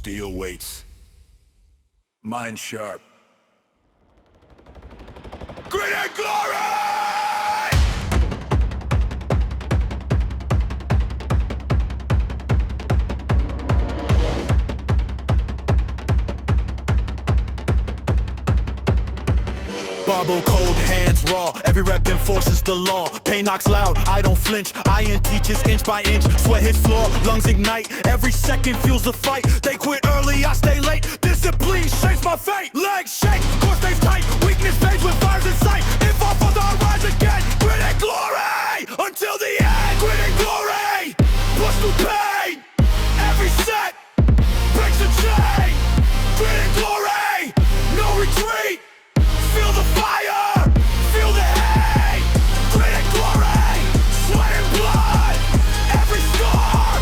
Steel weights. Mind sharp. Grit and glory! Barbell cold, hands raw. Every rep enforces the law. Pain knocks loud, I don't flinch. Iron teaches inch by inch. Sweat hits floor, lungs ignite. Every second fuels the fight. They quit early, I stay late. Discipline shapes my fate. Legs shake, core stays tight. Weakness fades with fires in sight. If I fall, I rise again. Grit and glory until the end. Grit and glory, push through pain. Every set breaks the chain. Grit and glory, no retreat. Feel the fire, feel the hate. Grit and glory, sweat and blood. Every scar,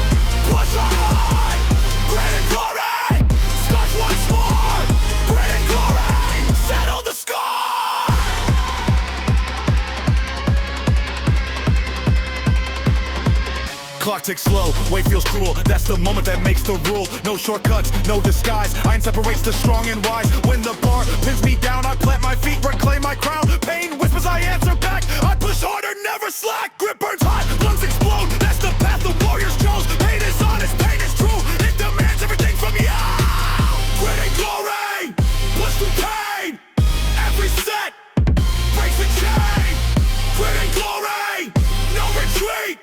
push on. Grit and glory, scars once more. Grit and glory, settle the score. Clock ticks slow, weight feels cruel. That's the moment that makes the rule. No shortcuts, no disguise. Iron separates the strong and wise. When the bar pins me down, I plant my feet, reclaim my crown. Pain whispers, I answer back. I push harder, never slack. Grip burns hot, lungs explode. That's the path the warriors chose. Pain is honest, pain is true. It demands everything from you. Grit and glory, push through pain. Every set breaks the chain. Grit and glory, no retreat.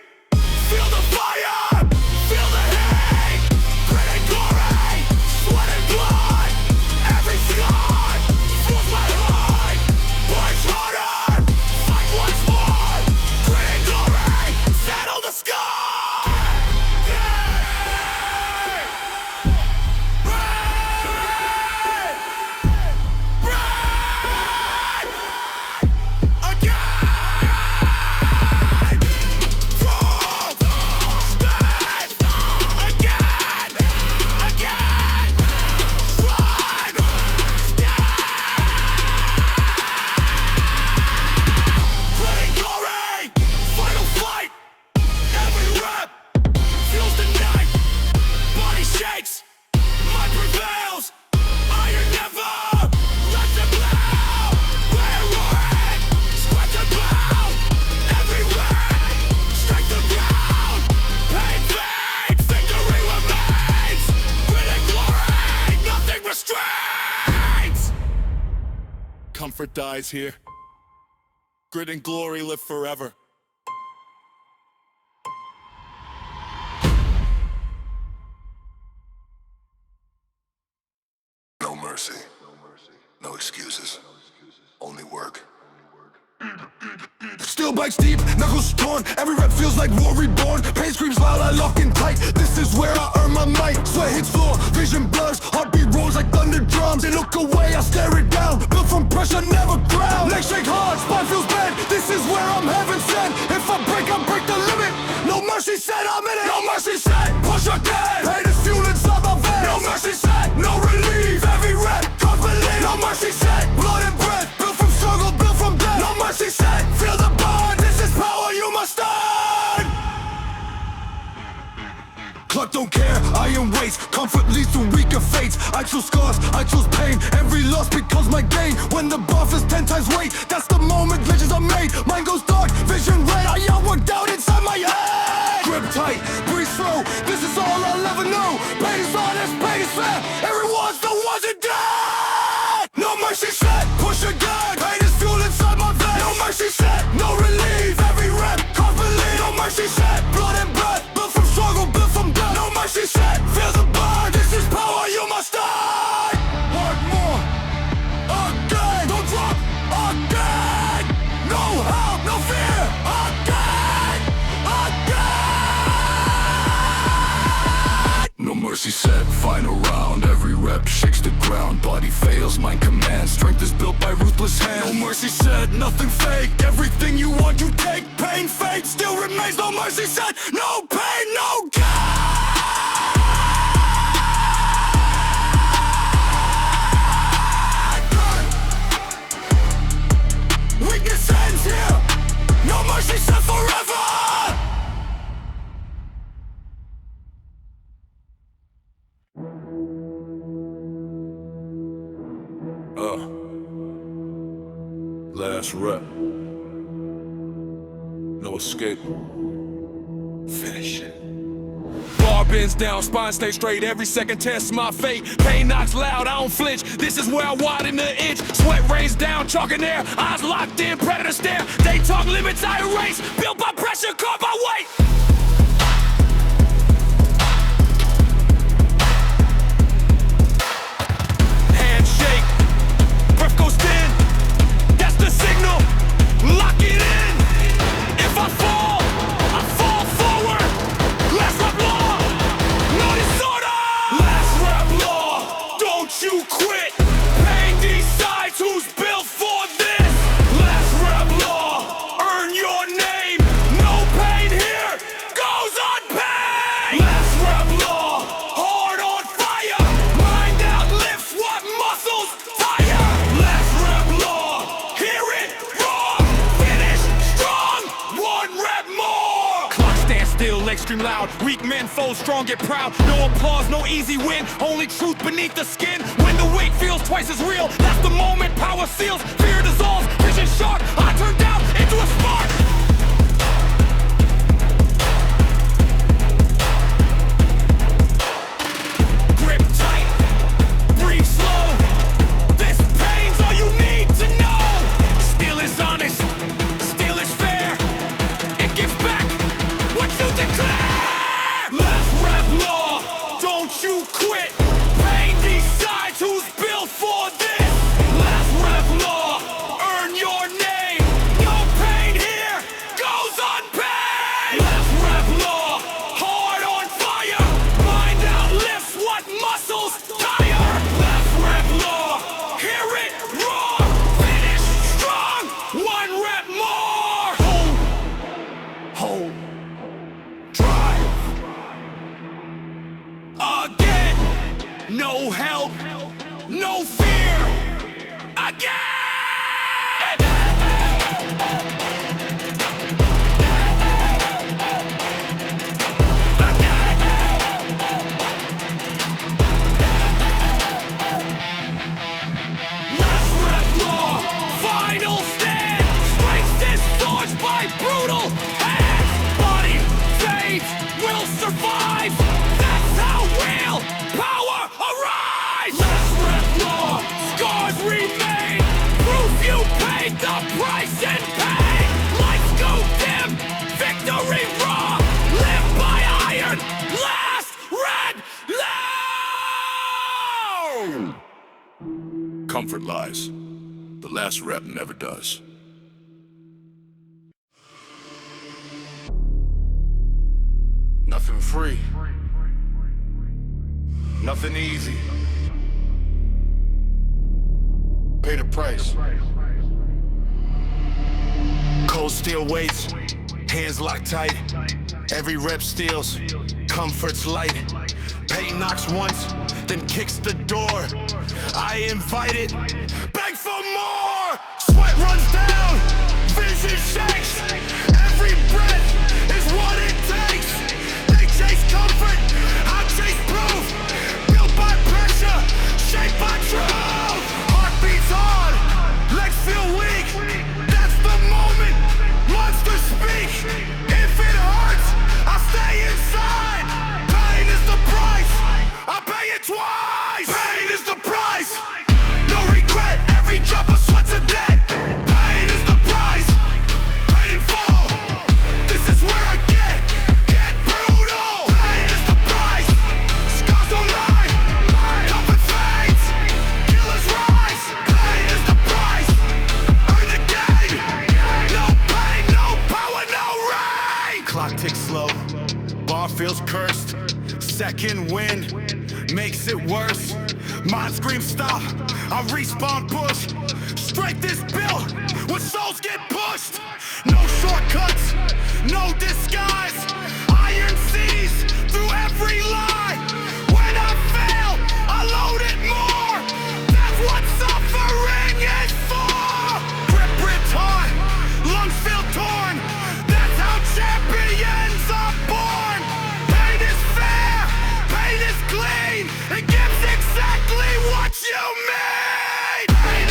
Feel the fire, feel the hate. Grit and glory, sweat and blood. Every scar fuels my heart. Push harder, fight once more. Grit and glory, settle the score. Comfort dies here. Grit and glory live forever. No mercy, no excuses, only work. Steel bites deep, knuckles torn. Every rep feels like war reborn. Pain screams loud, I lock in tight. This is where I earn my might. Sweat hits floor, vision blurs. Heartbeat rolls like thunder drums. They look away, I stare it down. Built from pressure, never ground. Legs shake hard, spine feels bent. This is where I'm heaven sent. If I break the limit. No mercy said, I'm in it. No mercy said, push again. Pain is fuel inside my veins. No mercy said, no relief. Every rep, confident. No mercy said, blood and breath. Built from struggle, built from death. No mercy said, feel the burn. This is power you must earn. Clock don't care, iron weights. Comfort leads to weaker fates. I choose scars, I choose pain. Every loss becomes my gain. When the buff is 10 times weight, that's the moment visions are made. Mind goes dark, vision red. I all worked out inside my head. Grip tight, breathe slow. This is all I'll ever know. Pain is honest, pain is fair. Everyone's the ones that dead. No mercy set, push again. Pain is fuel inside my veins. No mercy set, no relief. Every rep, confident. No mercy set, blood and breath. Built from struggle, built from death. No mercy set, feel the burn. This is power you must earn. Work more, again. Don't drop, again. No help, no fear, again, again. No mercy set, final round. Every rep shakes the ground. Body fails, mind commands. Strength is built by ruthless hands. No mercy said, nothing fake. Everything you want, you take. Pain fade, still remains. No mercy said, no pain, no gain. Weakness ends here. No mercy said forever. Last rep. No escape. Finish it. Bar bends down, spine stay straight. Every second tests my fate. Pain knocks loud, I don't flinch. This is where I widen the inch. Sweat rains down, chalk in air. Eyes locked in, predator stare. They talk limits, I erase. Built by pressure, caught by weight. Handshake, breath goes thin. That's the signal. Lock it in. If I fall, I fall forward. Last rep law, no disorder. Last rep law, don't you quit. Pain decides who's built for this. Last rep law, earn your name. No pain here goes unpaid. Last rep law, heart on fire. Mind out lifts what muscles tire. Last rep law, hear it raw. Finish strong, one rep more. Clock stands still, legs scream loud. Weak men fold strong, get proud. No applause, no easy win. Only truth beneath the skin. When the weight feels twice as real, that's the moment power seals. Fear dissolves, vision sharp. I turn down into a spark. Grip tight, breathe slow. This pain's all you need to know. Steel is honest, steel is fair. It gives back what you declare. Last rep law, don't you quit. Pain decides who's built for this. Last rep law, earn your name. No pain here goes unpaid. Last rep law, heart on fire. Mind out lifts what muscles tire. Last rep law, hear it raw. Finish strong, one rep more. Hold, drive. Again, no help, no fear. Again. Last rep law, final stand. Strength disgorged by brutal hands. Body fades, will survive. That's how real power arrives. Last rep law, scars remain. Proof you paid the price in pain. Lights go dim, victory raw. Live by iron, last red low. Comfort lies. The last rep never does. Nothing free. Nothing easy. Pay the price. Cold steel weights, hands locked tight. Every rep steals, comfort's light. Pain knocks once, then kicks the door. I invite it, beg for more. Sweat runs down, vision shakes. Every breath is what it takes. They chase comfort, I chase proof. Built by pressure, shaped by truth. Heart beats hard, legs feel weak. That's the moment monsters speak. If it hurts, I stay inside. Pain is the price, I pay it twice. Pain is the price, no regret. Every drop of sweat's a debt. Pain is the price, painful. This is where I get brutal. Pain is the price, scars don't lie. Comfort fades, killers rise. Pain is the price, earn the game. No pain, no power, no rain. Clock ticks slow, bar feels cursed. Second wind makes it worse. Mind screams stop, I respawn push. Strength is built when souls get pushed. No shortcuts, no disguise. Iron sees through every lie. When I fail, I load it more. That's what suffering is for. Grip ripped hard, lungs feel torn. That's how champions are born. Pain is fair, pain is clean. It gives exactly what you mean. Pain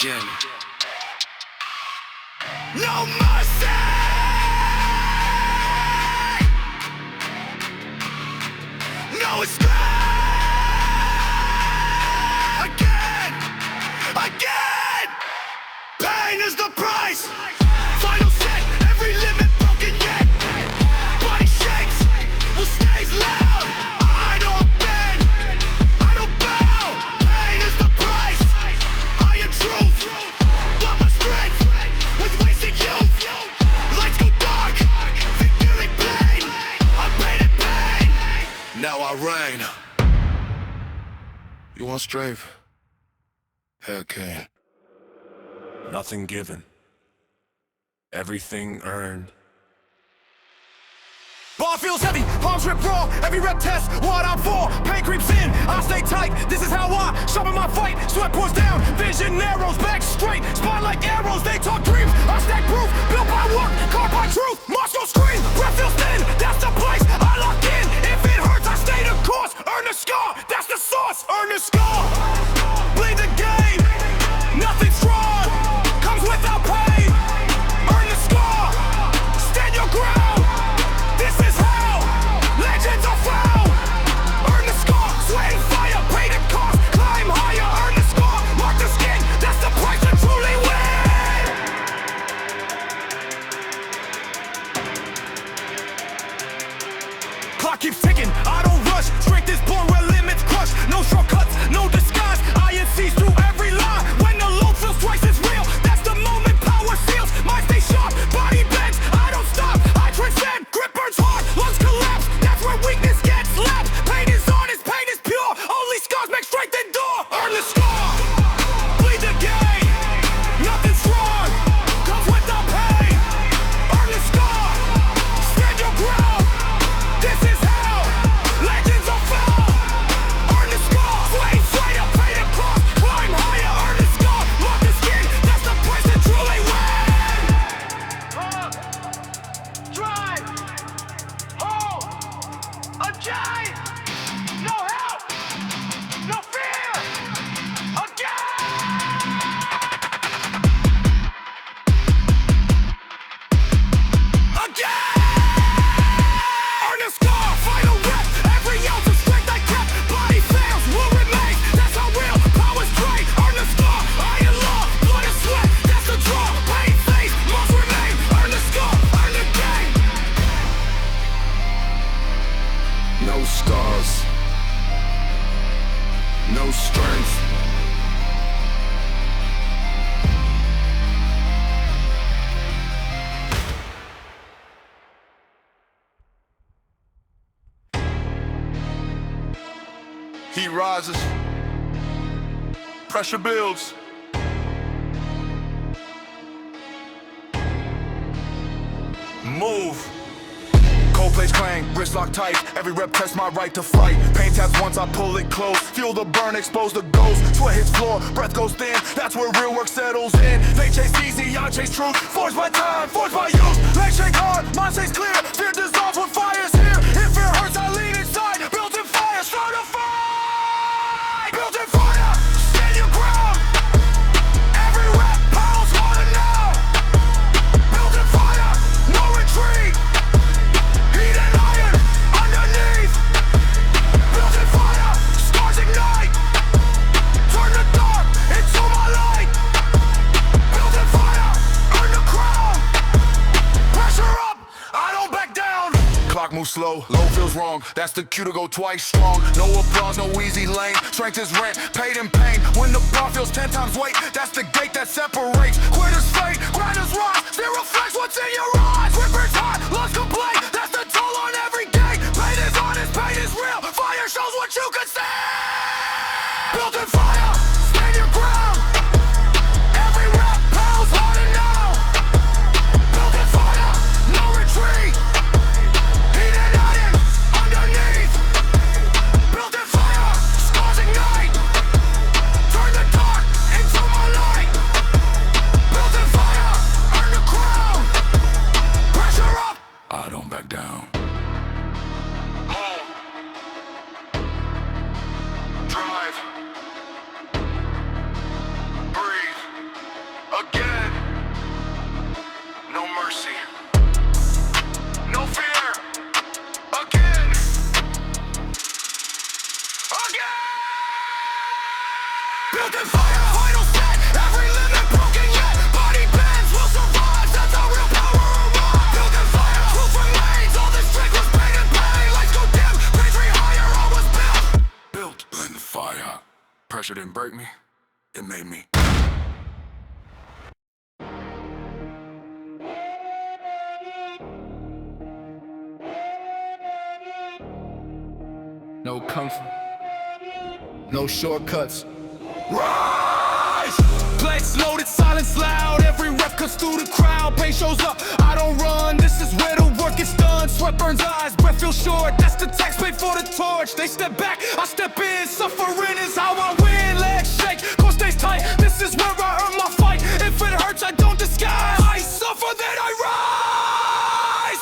again. No mercy! No escape! Again! Again! Pain is the price! Final set, every limit broken yet. Body shakes, will stays loud. I don't bend, I don't bow. Pain is the price. Iron truth, want my strength with wasted youth. Lights go dark, feeling pain. I'm painted pain. Now I reign. You want strafe? Hurricane. Nothing given. Everything earned. Bar feels heavy, palms rip raw. Every rep test, what I'm for. Pain creeps in, I stay tight. This is how I sharpen my fight. Sweat pours down, vision narrows, back straight. Spine like arrows, they talk dreams. I stack proof, built by work, carved by truth. Moscow scream, breath feels thin. That's the place I lock in. If it hurts, I stay the course. Earn the scar, that's the sauce. Earn the scar. Bleed the game, nothing's wrong. Comes without pain. Earn the scar, stand your ground. This is how legends are found. Earn the scar, sweating fire, pay the cost, climb higher. Earn the scar, mark the skin. That's the price to truly win. Clock keeps ticking, I don't rush. Strength is born where limits crush. No shortcuts, no disguise. Iron sees through every lie. When the load feels twice as real, that's the moment power seals. Mind stay sharp, body bends. I don't stop, I transcend. Grip burns hard, lungs collapse. That's where weakness gets slapped. Pain is honest, pain is pure. Only scars make strength endure. Earn the scar, bleed the game. Nothing's wrong, comes without pain. Earn the scar, stand your ground. This is how legends are found. Earn the scar, flame fighter, pay the cost, climb higher. Earn the scar, mark the skin. That's the price to truly win. Drive, hold, again. No help, no fear, again. Earn the scar, final rep. Every ounce of strength I kept. Body fails, will remain. That's how real powers drain. Earn the scar, iron law, blood and sweat. That's the draw. Pain face, must remain. Earn the scar, earn the game. No scars, no strength. Heat rises. Pressure builds. Move. Cold plates clang, wrist lock tight. Every rep tests my right to fight. Pain taps once I pull it close. Feel the burn, expose the ghost. Sweat hits floor, breath goes thin. That's where real work settles in. They chase easy, I chase truth. Forged by time, forged by youth. Legs shake hard, mind stays clear. Fear dissolves when fire's here. If it hurts, I lean inside. Built in fire, certified. Built in fire, stand your ground. Every rep pounds harder now. Built in fire, no retreat. Heat and iron underneath. Built in fire, stars ignite. Turn the dark into my light. Built in fire, earn the crown. Pressure up, I don't back down. Clock moves slow, low feels wrong. That's the cue to go twice strong. No applause, no easy lane. Strength is rent, paid in pain. When the bar feels 10 times weight, that's the gate that separates. Quitters fade, grinders rise. Still reflects what's in your eyes. Gripper's hot, lungs complain. That's the toll on every day. Pain is honest, pain is real. Fire shows what you can see. Built in fire, stand your ground. Every rep pounds harder now. Built in fire, no retreat. Heat and iron underneath. Built in fire, scars ignite. Turn the dark into my light. Built in fire, earn the crown. Pressure up, I don't back down. hold, drive, breathe. Pressure didn't break me, it made me. No comfort, no shortcuts. Rise! Blades loaded, silence loud. Every rep cuts through the crowd. Pain shows up, I don't run. This is where the work is done. Sweat burns eyes, breath feels short. That's the tax paid for the torch. They step back, I step in. Suffering is how I win. Legs shake, core stays tight. This is where I earn my fight. If it hurts, I don't disguise. I suffer, then I rise.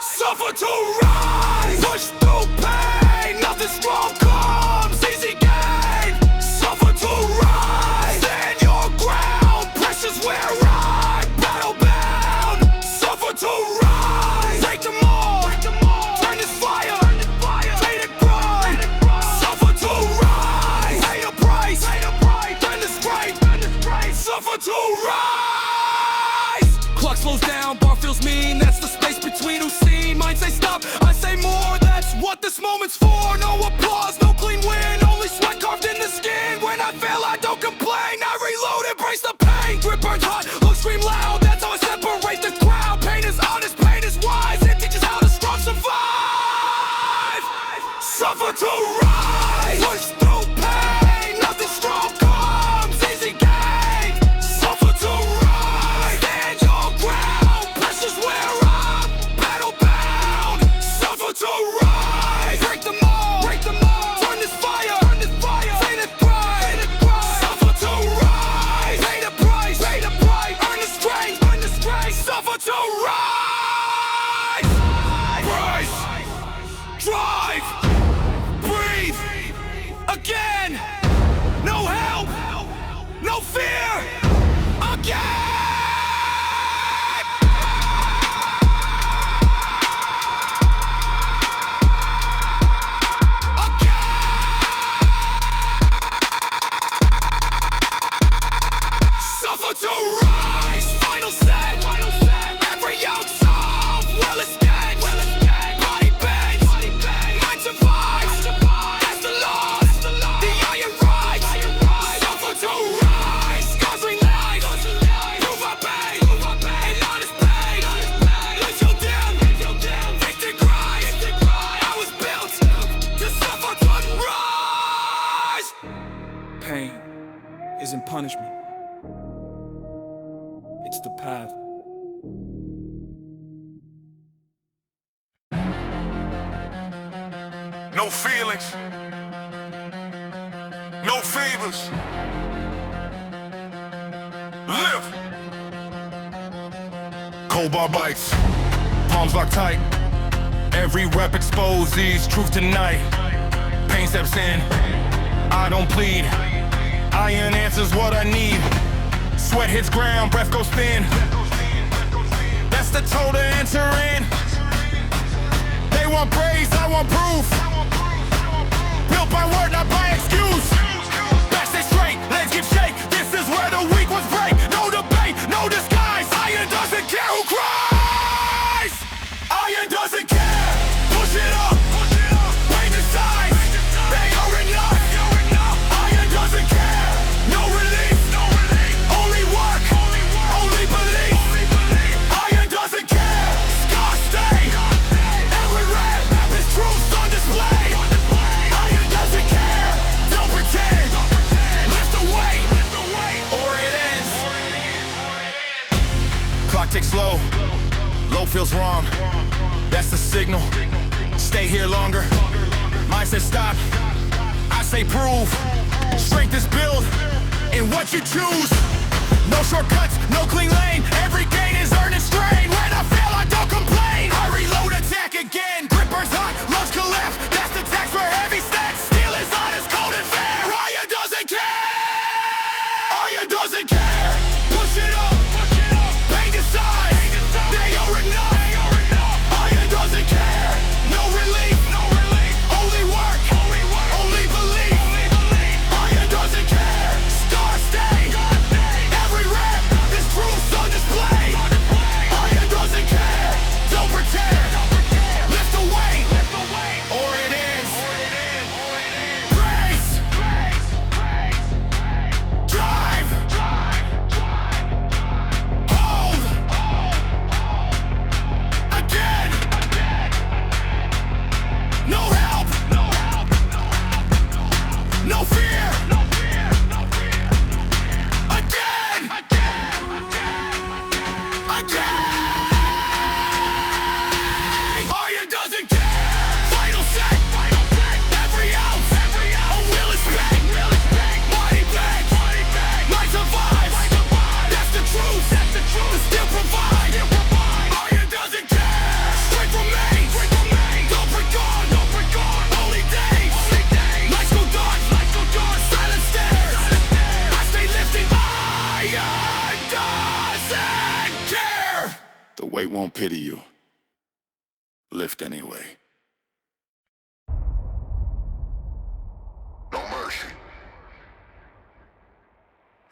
Suffer to rise. Push through pain. Nothing strong comes easy gain. Suffer to rise. Stand your ground. Pressure's where I battle bound. Suffer to rise. Take them all. Turn this fire. Fade it bright. Suffer to rise. Pay the price. Turn this great. Suffer to rise. Clock slows down. Bar feels mean. That's the space between who's seen. Mine say stop. I say more. That's what this moment's for. No applause. No clean win. Only sweat carved in the skin. When I fail, I don't complain. I reload, embrace the pain. Grip burns hot, look scream loud. That's how I separate the crowd. Pain is honest, pain is wise. It teaches how the strong survive. Suffer to rise. Push through pain. Nothing strong comes easy gain. Suffer to rise. Stand your ground. Pressure's where I'm battle bound. Suffer to rise. Break them all. Turn this fire. Fade it bright. Suffer to rise. Pay the price. Earn the strength. Suffer to rise. Rise. Drive. Breathe. Again. No help. No fear. Again. Suffer to rise. Final set. Every ounce of will is dead. Body bends. Mind survives. That's the loss. The iron rise. Suffer to rise. Scars relight. Prove our pain. And honest pain. Let you down. Take the grind. I was built to suffer to rise. Pain isn't punishment. It's the path. No feelings, no favors. Live. Cold bar bites, palms locked tight. Every rep exposes truth tonight. Pain steps in, I don't plead. Iron answers what I need. Sweat hits ground, breath goes thin. That's the toll to enter in. They want praise, I want proof. Built by word, not by excuse. Back stay straight, legs give shake. This is where the weak ones break. No debate, no disguise. Iron doesn't care who cries. Iron doesn't care. Push it up. Pain decides. They are enough. Iron doesn't care. No relief. Only work. Only belief. Iron doesn't care. Scars stay. Every rap is truth on display. Iron doesn't care. Don't pretend. Lift the weight. Or it ends. Clock ticks slow. Low feels wrong. That's the signal. Stay here longer. Mine says stop. I say prove. Strength is built in what you choose. No shortcuts, no clean lane. Every gain is earned and strain. When I fail, I don't complain. I reload, attack again. Grip burns hot, lungs collapse. That's the tax for heavy stacks. Steel is honest, cold and fair. Iron doesn't care. Iron doesn't care. Push it up. Pain decides. They are enough. Iron doesn't care. No relief. Only work. Only belief. Iron doesn't care. Scars stay. Every rap is truth on display. Iron doesn't care. won't pity you. Lift anyway. No mercy.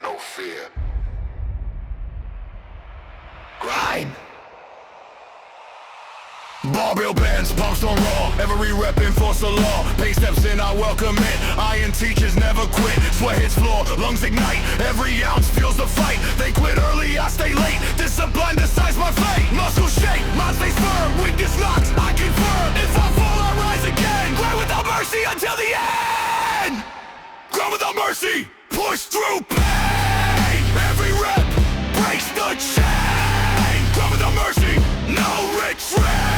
No fear. Grind. Barbell bands, pumps on raw. Every rep enforce the law. Pain steps in, I welcome it. Iron teachers never quit. Sweat hits floor, lungs ignite. Every ounce feels the fight. They quit early, I stay late. Discipline decides my fate. Muscles shake, mind stays firm. Weakness knocks, I confirm. If I fall, I rise again. Grind without mercy until the end. Grind without mercy, push through pain. Every rep breaks the chain. Grind without mercy, no retreat.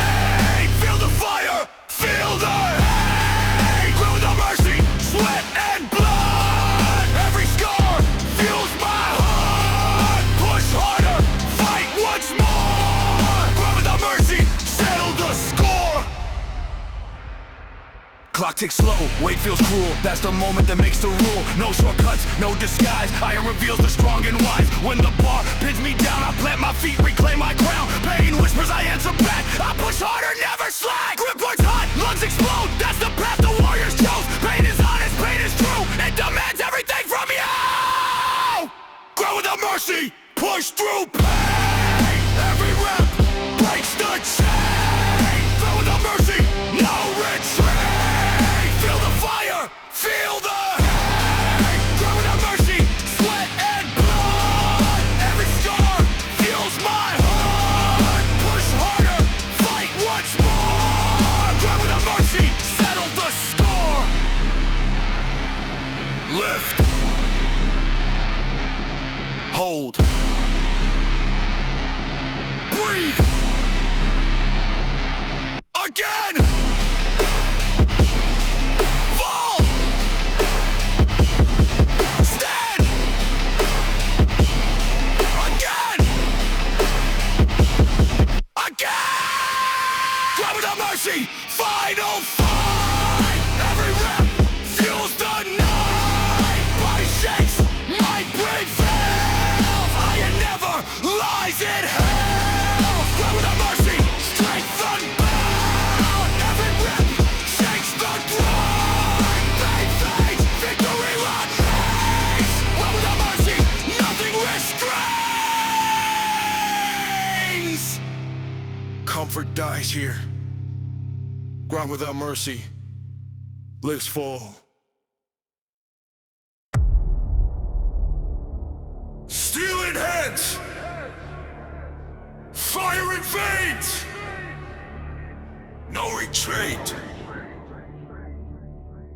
Feel the fire, feel the hate. Grind without mercy, sweat and blood. Every scar fuels my heart. Push harder, fight once more. Grind without mercy, settle the score. Clock ticks slow, weight feels cruel. That's the moment that makes the rule. No shortcuts, no disguise. Iron reveals the strong and wise. When the bar pins me down, I plant my feet, reclaim my crown. Pain whispers, I answer back. I push harder, never slack. Grip works hot, lungs explode. That's the path the warriors chose. Pain is honest, pain is true. It demands everything from you. Grow without mercy, push through pain. Every rep breaks the chain. Grow without mercy, no retreat. Feel the fire, feel the hate. Grow without mercy, sweat and blood. Every scar fuels my heart. Push harder, fight once more. Grow without mercy, settle the score. Lift. Hold. Breathe. Again. Fall. Stand. Again. Again. Grab without mercy. Final fight. Every rep fuels the night. Body shakes. My brain fails. Iron never lies in hell. Grab without mercy. Strength unbound. Every rep shakes the ground. Pain fades. Victory remains. Grab without mercy. Nothing restrains. Comfort dies here. Ground without mercy. Lives fall. Steel in hands. Fire in veins. No retreat.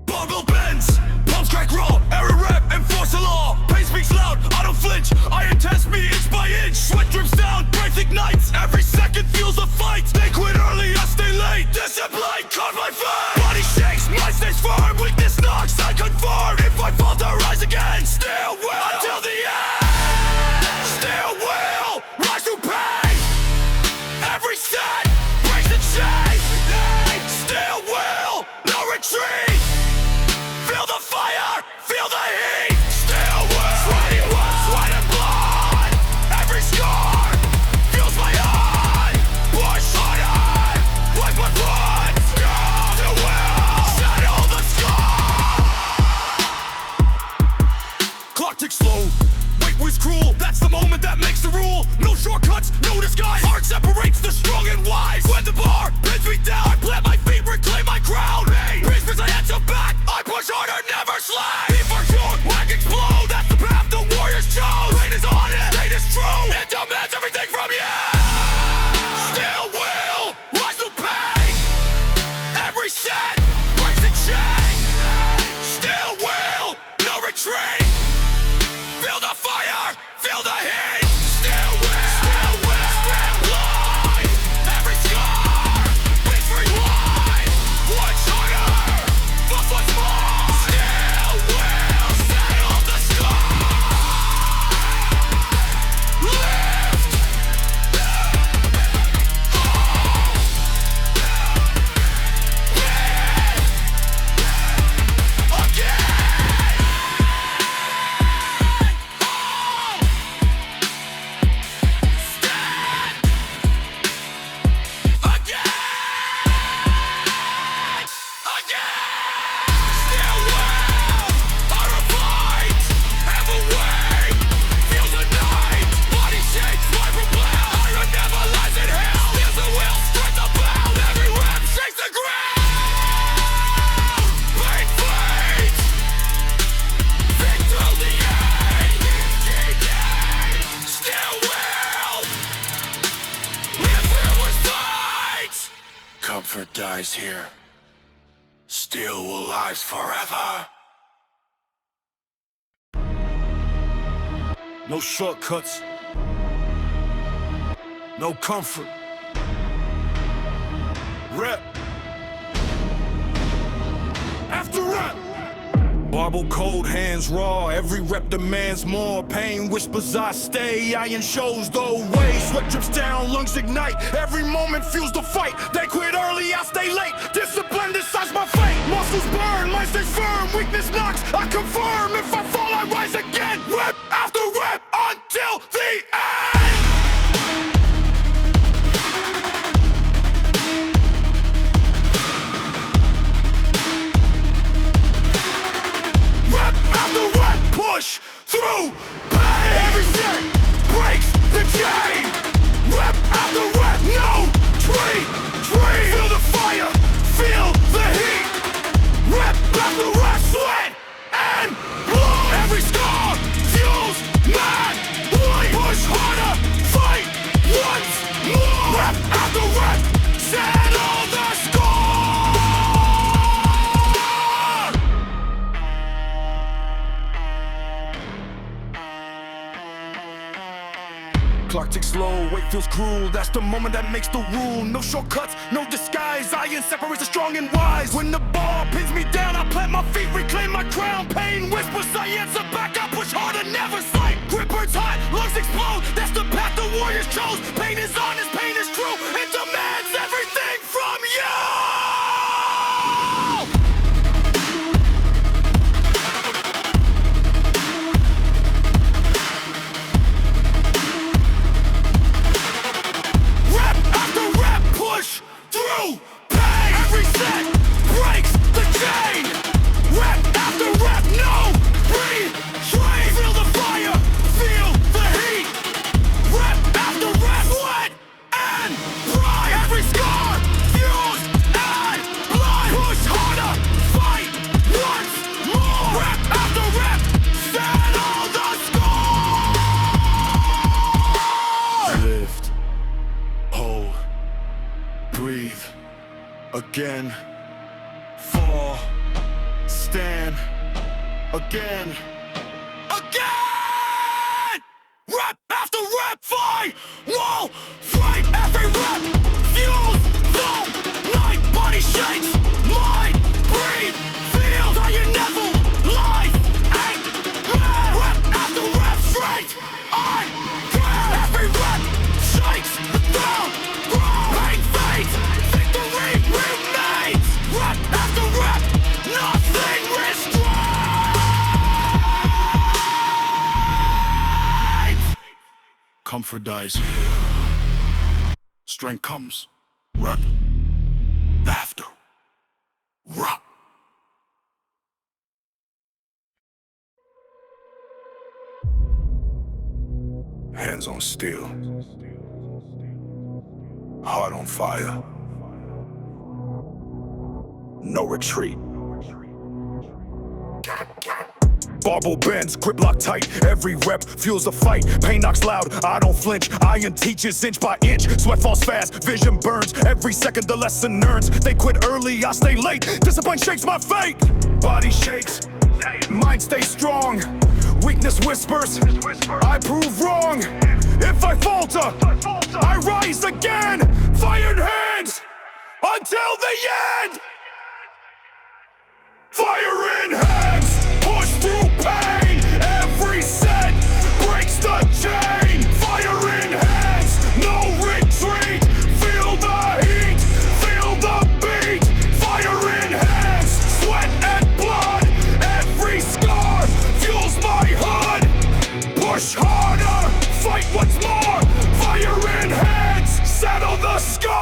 Barbell bends. Palms crack raw. Every rep enforce the law. Pain speaks loud. I don't flinch. Iron test me inch by inch. Sweat drips down. Breath ignites. Every second fuels a fight. They quit early. I stay late. Discipline caught my fate. Body shakes. Mind stays firm. Weakness knocks. I conform. If I fall, I rise again. Still will until the end. Still will rise through pain. Every set breaks the chain. Still will, no retreat. Feel the fire, feel the heat. Still will, sweat and blood. Every scar fuels my heart. Push harder, Comfort dies here. Steel will last forever. No shortcuts. No comfort. Rep. After rep. Barbell cold, hands raw. Every rep demands more. Pain whispers I stay. Iron shows the way. Sweat drips down, lungs ignite. Every moment fuels the fight. They quit early, I stay late. Discipline decides my fate. Muscles burn, mind stays firm. Weakness knocks, I confirm. If I fall, I rise again. Rep after rep until the end. Push through pain. Every set breaks the chain. Rep after rep, no tree. Feel the fire, feel the heat. Rep after rep, sweat and blood. Every scar fuels mad bleed. Push harder, fight once more. Rep after rep, settle the score. Clock ticks slow, weight feels cruel. That's the moment that makes the rule. No shortcuts, no disguise. Iron separates the strong and wise. When the ball pins me down, I plant my feet, reclaim my crown. Pain whispers, I answer back. I push harder, never slack. Grip burns hot, lungs explode. That's the path the warriors chose. Pain is honest, pain is true. It demands everything from you. Through pain. Every set breaks the chain. Rep after rep, no retreat. Feel the fire, feel the heat. Rep after rep, sweat and pride. Every scar fuels and blood. Push harder, fight once more. Rep after rep, settle the score. Lift, hold, breathe. Again, fall, stand, again, again! Rep after rep, fight, wall, fight, every rep, fuels the night, body shakes, mind, breathe, feel, iron never life, ain't mad. Rep after rep, straight, I can. Every rep shakes the ground, pain fades, victory remains. Rep after rep, nothing restrains. Comfort dies. Strength comes. Rep after rep. Hands on steel, heart on fire. No retreat. Barbell bends, grip lock tight. Every rep fuels the fight. Pain knocks loud, I don't flinch. Iron teaches inch by inch. Sweat falls fast, vision burns. Every second the lesson earns. They quit early, I stay late. Discipline shakes my fate. Body shakes, mind stays strong. Weakness whispers, I prove wrong. If I falter, I rise again. Fired hands until the end. Fire in hands, push through pain. Every set breaks the chain. Fire in hands, no retreat. Feel the heat, feel the beat. Fire in hands, sweat and blood. Every scar fuels my hood. Push harder, fight once more. Fire in hands, settle the score.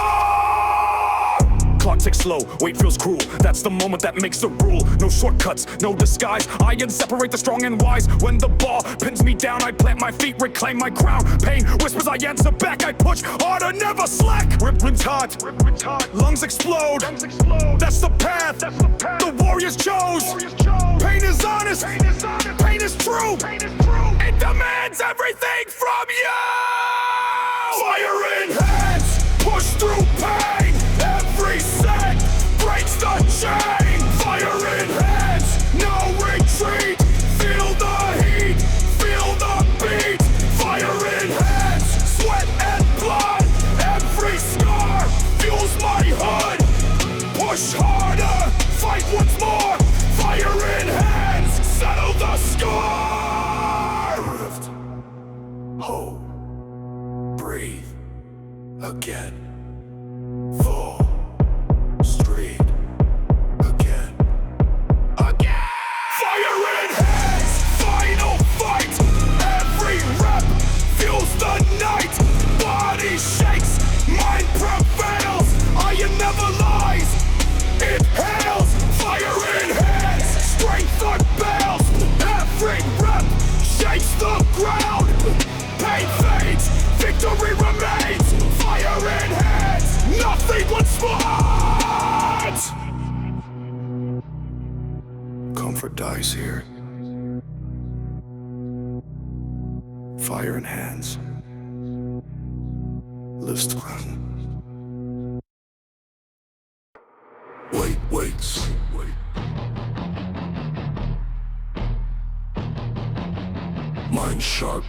Clock ticks slow, weight feels cruel. That's the moment that makes the rule. No shortcuts, no disguise. Iron separate the strong and wise. When the ball pins me down, I plant my feet, reclaim my crown. Pain whispers, I answer back. I push harder, never slack. Rip rims hot, lungs explode. That's the path the warriors chose. Pain is honest, pain is true. It demands everything from you. Fire in hands, push through pain. Every Push harder, fight once more. Fire in hands, settle the score. Lift, hold, breathe, again. Fall, street, again. Again! Fire in hands, final fight. Every rep fuels the night. Body shakes, mind prevails. Iron never lies, it hails. Fire in hands, strength unveils. Every rep shakes the ground. Pain fades, victory remains. Fire in hands, nothing but smart. Comfort dies here. Fire in hands. Lives the ground. Wait. Mind sharp.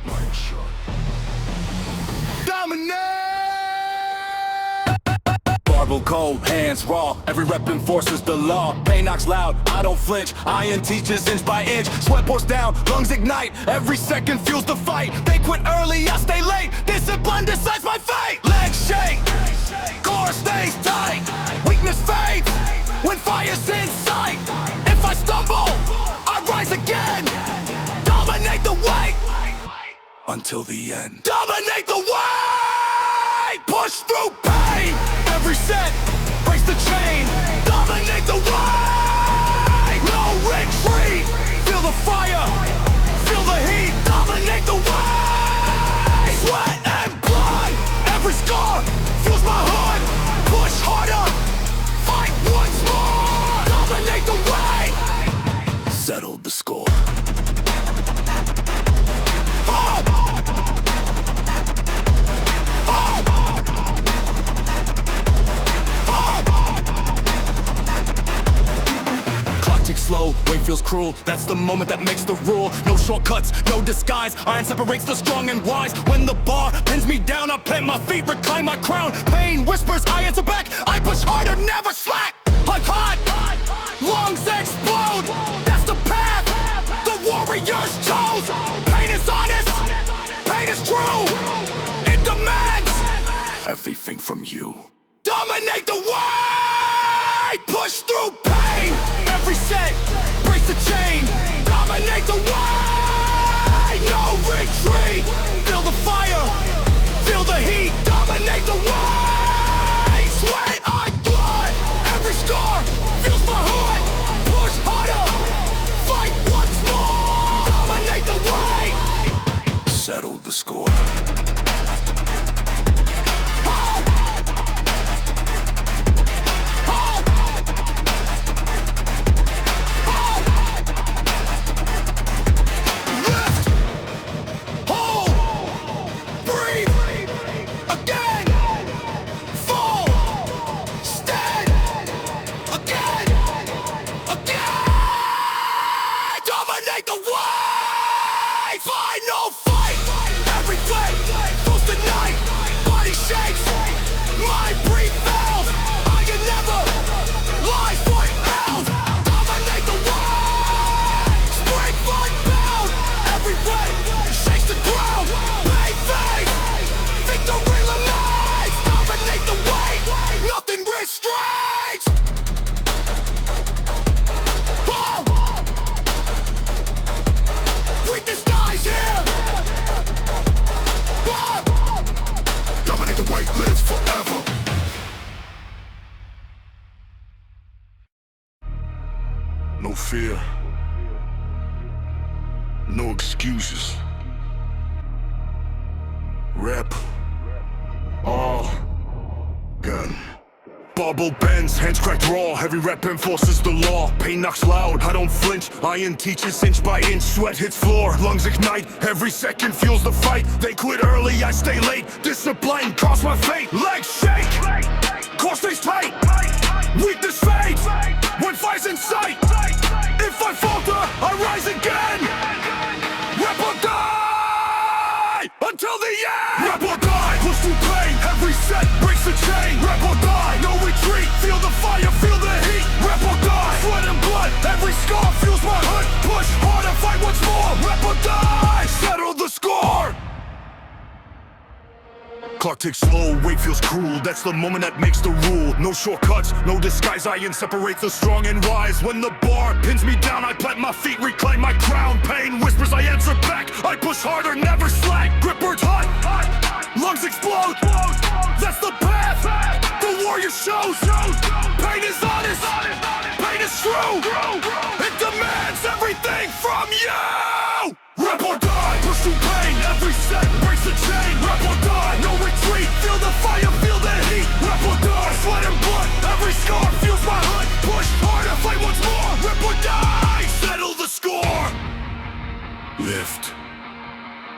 Barbell cold, hands raw. Every rep enforces the law. Pain knocks loud, I don't flinch. Iron teaches inch by inch. Sweat pours down, lungs ignite. Every second fuels the fight. They quit early, I stay late. Discipline decides my fate. Legs shake, core stays tight. Weakness fades when fire's in sight. If I stumble, I rise again. Dominate the way Until the end. Dominate the way! Push through pain! Every set breaks the chain. Dominate the way! No retreat! Feel the fire! Feel the heat! Dominate the way! Sweat and blood! Every scar fuels my heart! Push harder! Fight once more! Dominate the way! Settled the score. Slow, weight feels cruel. That's the moment that makes the rule. No shortcuts, no disguise. Iron separates the strong and wise. When the bar pins me down, I plant my feet, reclaim my crown. Pain whispers, I answer back. I push harder, never slack. Like hot, lungs explode. That's the path the warriors chose. Pain is honest, pain is true. It demands Everything from you. dominate the way. Push through pain. Every set breaks the chain. Dominate the way. No retreat. Feel the fire. Feel the heat. Dominate the way. Sweat I blood. Every scar feels my heart. Push harder. Fight once more. Dominate the way. Settled the score. No fear. No excuses. Rep. All. Gun. Bubble bends, hands cracked raw. Every rep enforces the law. Pain knocks loud, I don't flinch. Iron teaches inch by inch. Sweat hits floor, lungs ignite. Every second fuels the fight. They quit early, I stay late. Discipline caused my fate. Legs shake, core stays tight. Weakness fades when fire's in sight. If I falter, I rise again. Rep or die until the end. Rep or die, push through pain. Every set breaks the chain. Rep or die, no retreat. Feel the fire, feel the ticks slow, weight feels cruel. That's the moment that makes the rule. No shortcuts, no disguise. Iron separates the strong and wise. When the bar pins me down, I plant my feet, reclaim my crown. Pain whispers, I answer back. I push harder, never slack. Grip burns hot, lungs explode. That's the path the warrior shows. Pain is honest, pain is true. It demands everything from you. Rep or die, push through pain. Every set breaks the chain. Rep or die, no retreat. Feel the fire, feel the heat. Rep or die, sweat and blood. Every scar feels my hood. Push harder, fight once more. Rep or die, settle the score. Lift,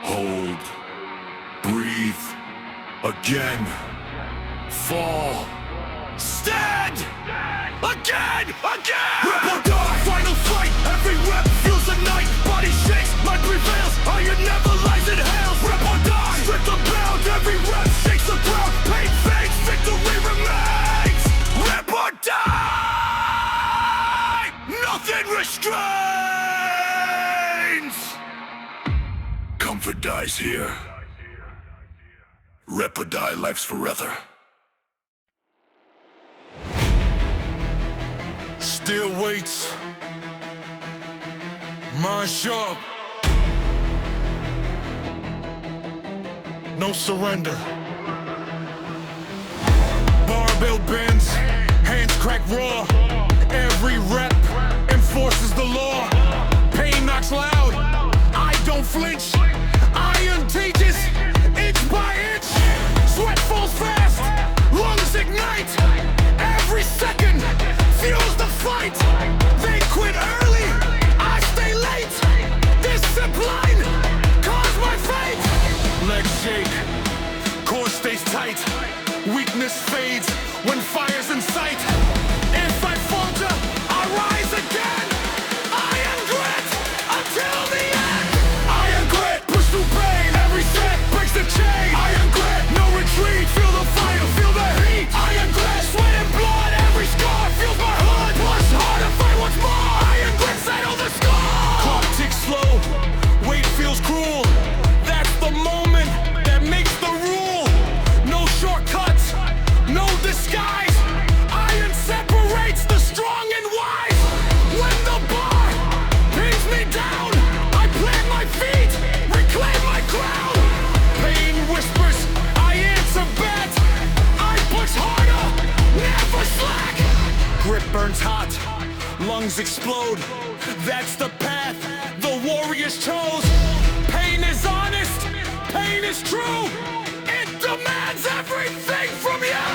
hold, breathe, again, fall, stand, again. Rep or die, final fight. Every rep feels the night. Body shakes, mind prevails. Iron never lies, it hails. Rep or die, strength abound. Every rep shakes the ground. Pain fades, victory remains. Rep or die, nothing restrains. Comfort dies here. Rep or die, life's forever. Still waits. Mind sharp. No surrender. Barbell bends, hands crack raw. Every rep enforces the law. Pain knocks loud, I don't flinch. Iron teaches, inch by inch. Sweat falls fast, lungs ignite. Every second fuels the fight. They quit early, I stay late. Discipline caused my fate. Legs shake, core stays tight. Weakness fades when fire's in sight. If I falter, I rise again. Iron grit until the end. Iron grit, push through pain. Every set breaks the chain. Iron grit, no retreat. Feel the fire, feel the heat. Iron grit, sweat and blood. Every scar feels my hood. Push harder, fight once more. Iron grit, settle the score. Clock ticks slow, weight feels cruel. That's the moment that makes the rule. No shortcuts, no disguise. Iron separates the strong and wise. When the bar pins me down, I plant my feet, reclaim my crown. Pain whispers, I answer back. I push harder, never slack. Grip burns hot, lungs explode. That's the path the warriors chose. Pain is honest, pain is true. It demands everything from you.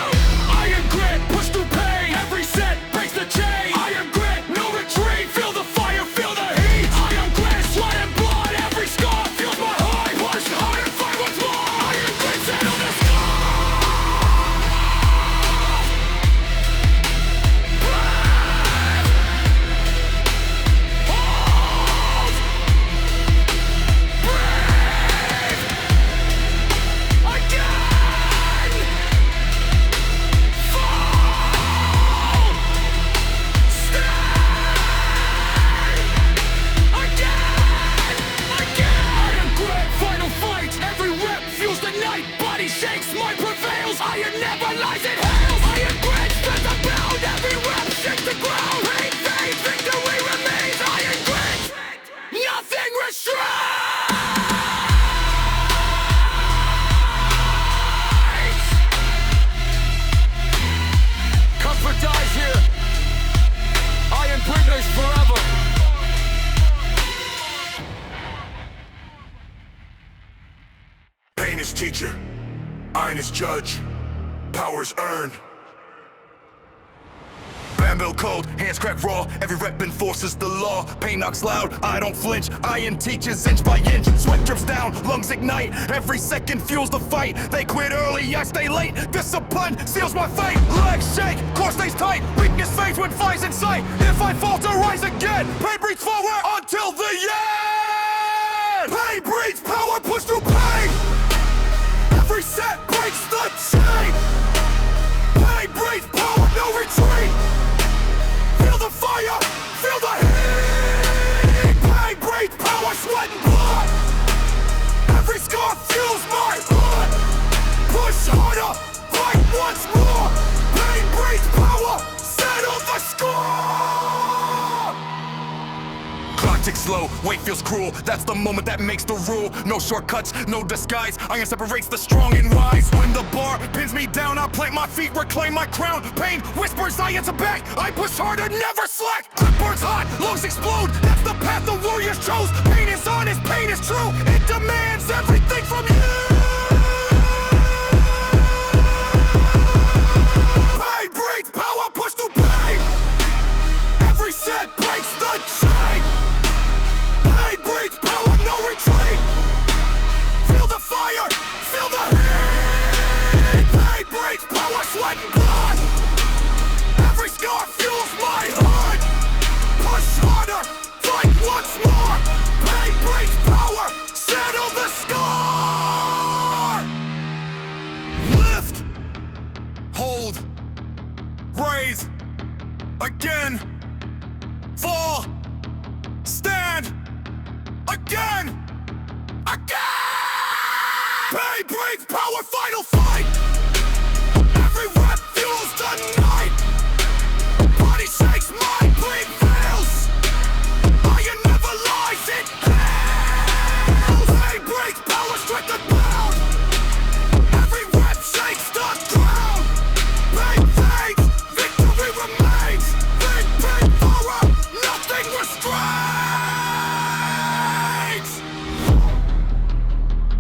Iron grit, push through pain. Every set breaks the chain. Iron grit, no retreat. Feel the fire, feel the heat. Iron grit, sweat and blood. Every scar feels my heart. Push harder, fight once more. Iron grit, settle the score. Hold, breathe, again, fall, stand, again. Iron grit, final fight. Every rep fuels the night. Body shakes, mind prevails. Iron never lies, it hails. Iron grit, strength abound. Every rep shakes the ground. Pain fades, victory remains. Iron grit, nothing restrains. Comfort dies here. Iron grit lives forever. Pain is teacher, iron is judge, power's earned. Bamboo cold, hands crack raw. Every rep enforces the law. Pain knocks loud, I don't flinch. Iron teaches inch by inch. Sweat drips down, lungs ignite. Every second fuels the fight. They quit early, I stay late. Discipline seals my fate. Legs shake, core stays tight. Weakness fades when fire's in sight. If I falter, rise again. Pain breathes forward until the end. Pain breeds power, push through pain. Every set breaks the chain. Pain breeds power, no retreat. Feel the fire, feel the heat. Pain breeds power, sweat and blood. Every scar fuels my blood. Push hard. once more. Pain breeds power, settle the score. Clock ticks slow, weight feels cruel. That's the moment that makes the rule. No shortcuts, no disguise. Iron separates the strong and wise. When the bar pins me down, I plant my feet, reclaim my crown. Pain whispers, I answer back. I push harder, never slack. Grip burns hot, lungs explode. That's the path the warriors chose. Pain is honest, pain is true. It demands everything from you. Pain breeds power, push through pain. Every set breaks the chain. Pain breeds power, no retreat. Feel the fire, feel the heat. Pain breeds power, sweat and blood. Every scar fuels my heart. Push harder, fight once more. Pain breeds power, settle the score. Lift, hold, raise, again, fall, stand, again, again. Pain breeds power, final fight. Every rep fuels the night. Body shakes, mind prevails. Iron never lies, it hails. Pain breaks power, strength and bound. Every rep shakes the ground. Pain fades, victory remains. Pain, pain, power, nothing restrains.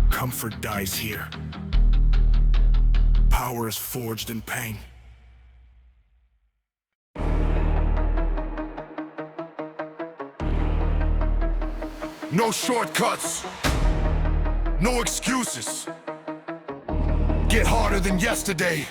Comfort dies here. Power is forged in pain. No shortcuts, no excuses. Get harder than yesterday.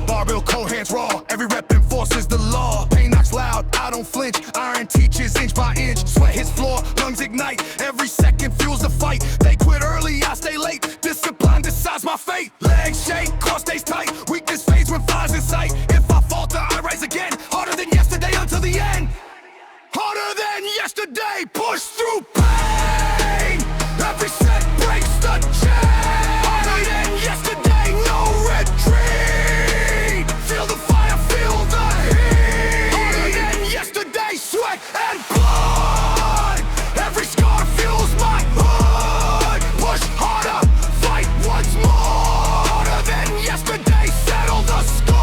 Barbell, cold hands raw, every rep enforces the law. Pain knocks loud, I don't flinch. Iron teaches inch by inch. Sweat hits floor, lungs ignite. Every second fuels the fight. They quit early, I stay late. Discipline decides my fate. Legs shake, core stays tight. Weakness fades when fire's in sight. If I falter, I rise again. Harder than yesterday until the end. Harder than yesterday, push through pain. Every set breaks the chain. Harder than yesterday, no retreat. Feel the fire, feel the heat. Harder than yesterday, sweat and blood. Every scar fuels my hood. Push harder, fight once more. Harder than yesterday, settle the score.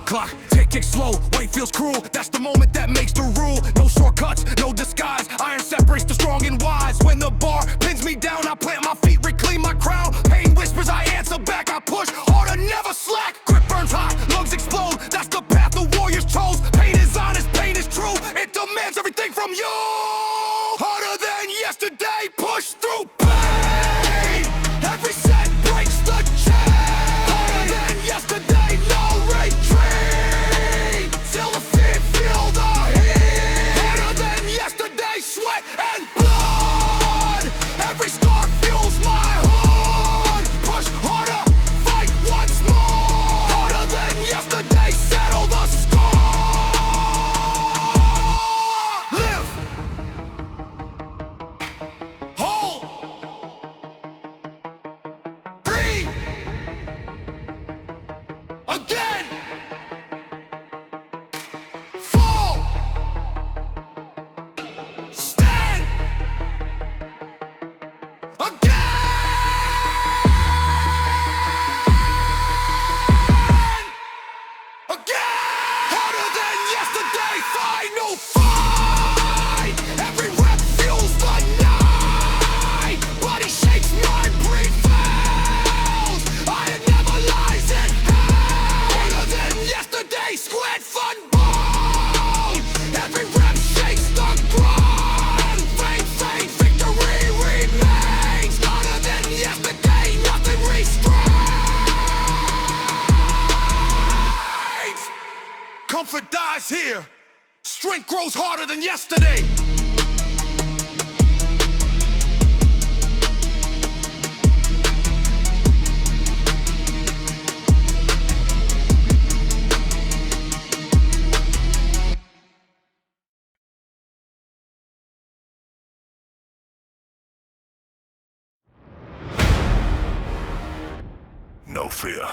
Clock ticking slow, weight feels cruel. That's the moment that makes the rule. No shortcuts, no disguise. Iron separates the strong and wise. When the bar pins me down, I plant my feet, reclaim my crown. Pain whispers, I answer back. I push harder, never slack. Grip burns hot, lungs explode. That's the path the warriors chose. Pain is honest, pain is true. It demands everything from you. Harder than yesterday, push through pain. Every set breaks the chain. Harder than yesterday, no retreat. Feel the fear, feel the heat. Harder than yesterday, sweat and blood. Every scar fuels my heart. Push harder, fight once more. Harder than yesterday, settle the score. Live, hold, breathe, again, fall, stand, again, again. Harder than yesterday, final fight. Every rep fuels the night. Body shakes, mind prevails. Iron never lies, it harder than yesterday, squid foot bone. Every rep shakes the ground. Fade, fade, victory remains. Harder than yesterday, nothing restrains. Comfort dies here. Strength grows harder than yesterday. fear.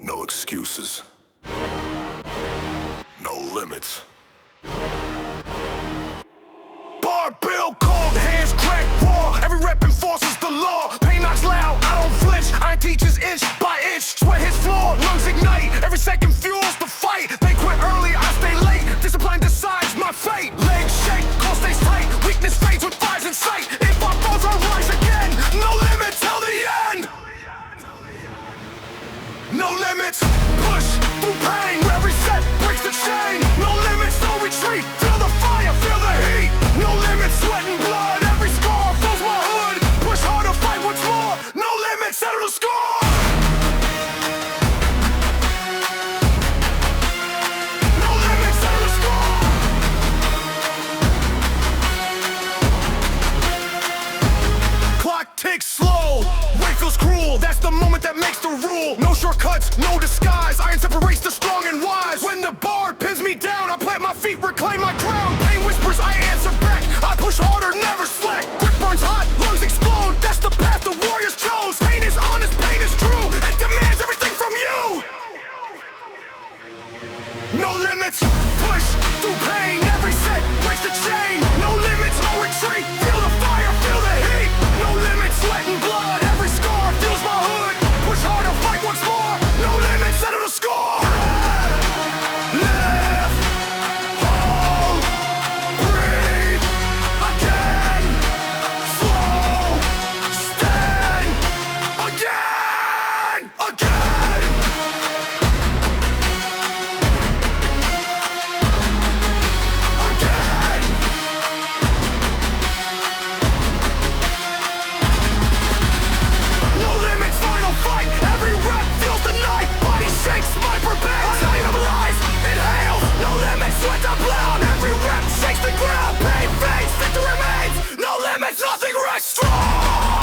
No excuses. No limits. Bar bill, cold hands, crack raw. Every rep enforces the law. Pain knocks loud, I don't flinch. Iron teaches inch by inch. Sweat hits floor, lungs ignite. Every second fuels the fight. They quit early, I stay late. Discipline decides my fate. Legs shake, core stays tight. Weakness fades with fires in sight. If I fall, I rise again. No limits till the end. No limits, push through pain. Every set breaks the chain. No limits, no retreat. Feel the fire, feel the heat. No limits, sweat and blood. Every scar fills my hood. Push harder, fight once more. No limits, settle the score. No limits, settle the score. Clock ticks slow. Weight feels cruel. That's the moment that makes the rule. No shortcuts, no disguise. Iron separates the strong and wise. When the bar pins me down, I plant my feet, reclaim my crown. Pain whispers, I answer back. I push harder, never slack. Grip burns hot, lungs explode. That's the path the warriors chose. Pain is honest, pain is true, and demands everything from you. No limits, push through pain. Every set breaks the chain. No limits, no retreat. Feel the fire, feel the heat. No limits, sweat and blood. Every scar fills my hood. Push harder, fight once more. No limits, settle the score. Live, hold, breathe. Again, slow, stand. Again, again. Again. No limits, final fight. Every rep feels the night. Body shakes, mind prepares. Stabilize, inhale. No limits, sweat the blood. Every rep shakes the ground. Pain fades, victory remains. No limits, nothing rests strong.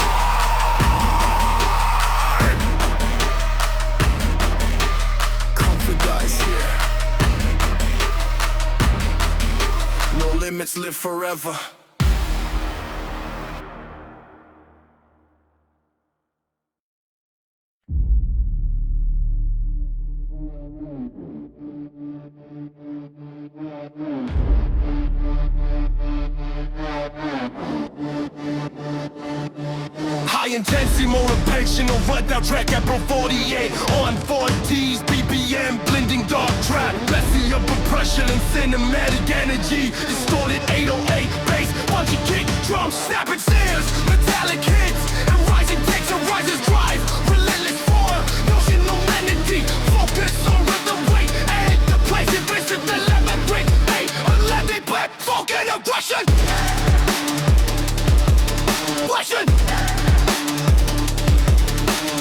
Comfort dies here. No limits, live forever. High intensity motivational run down track at Pro 48 on 4Ds, BPM, blending dark trap, messy up oppression and cinematic energy, distorted 808 bass, punchy kick, drums, snapping snares, metallic hits, and rising takes and rises drive, relentless form, notional entity, focus on rhythm weight, and the place it visit the labyrinth, 8-11 black, focus aggression. Aggression!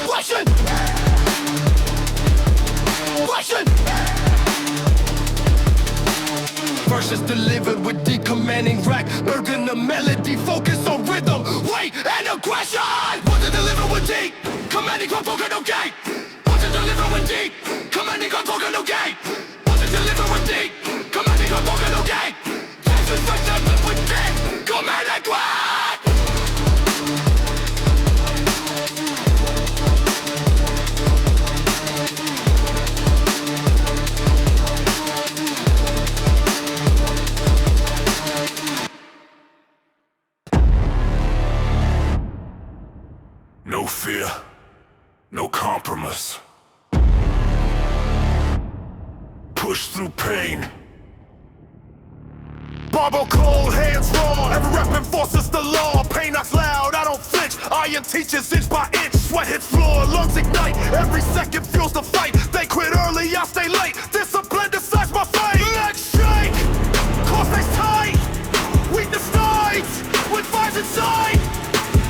Aggression! Aggression! Verses delivered with deep commanding rack, burden the melody, focus on rhythm, weight, and aggression! Want to deliver with deep, commanding gun, focus, okay! Want to deliver with deep, commanding gun, focus, okay! Want to deliver with deep, commanding gun, focus, okay! Tension, such with deep, command and grab! No fear. No compromise. Push through pain. Barbo cold, hands raw. Every rep enforces the law. Pain knocks loud, I don't flinch. Iron teaches inch by inch. Sweat hits floor, lungs ignite. Every second fuels the fight. They quit early, I stay late. Discipline decides my fate. Legs shake, core stays tight. Weakness fades with fires inside.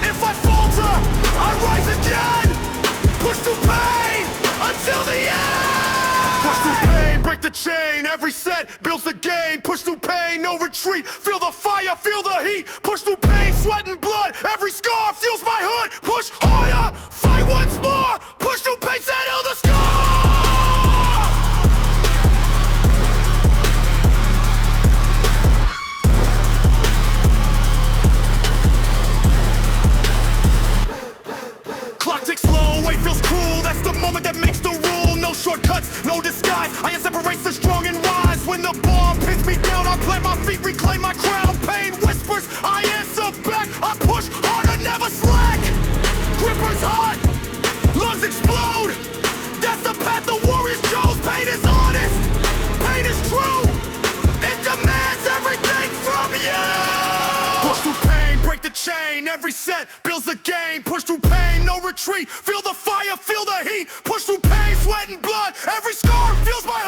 If I falter, I rise again. Push through pain until the end. Push through pain, break the chain. Every set builds the game. Push through pain, no retreat. Feel the fire, feel the heat. Push through pain, sweat and blood. Every scar fuels my hood. Push harder, fight once more. Push through pain, settle the score. Clock ticks slow, wait feels cruel, that's the moment that makes the rule. No shortcuts, no disguise, I separates the strong and wise. When the bomb pins me down, I plant my feet, reclaim my crown. Pain whispers, I answer back, I push harder, never slack. Grippers hot, lungs explode. That's the path the warriors chose. Pain is honest, pain is true. It demands everything from you. Push through pain, break the chain. Every set builds a game. Push through pain, no retreat. Feel the fire, feel the heat. Push through pain, sweat and blood. Every scar feels my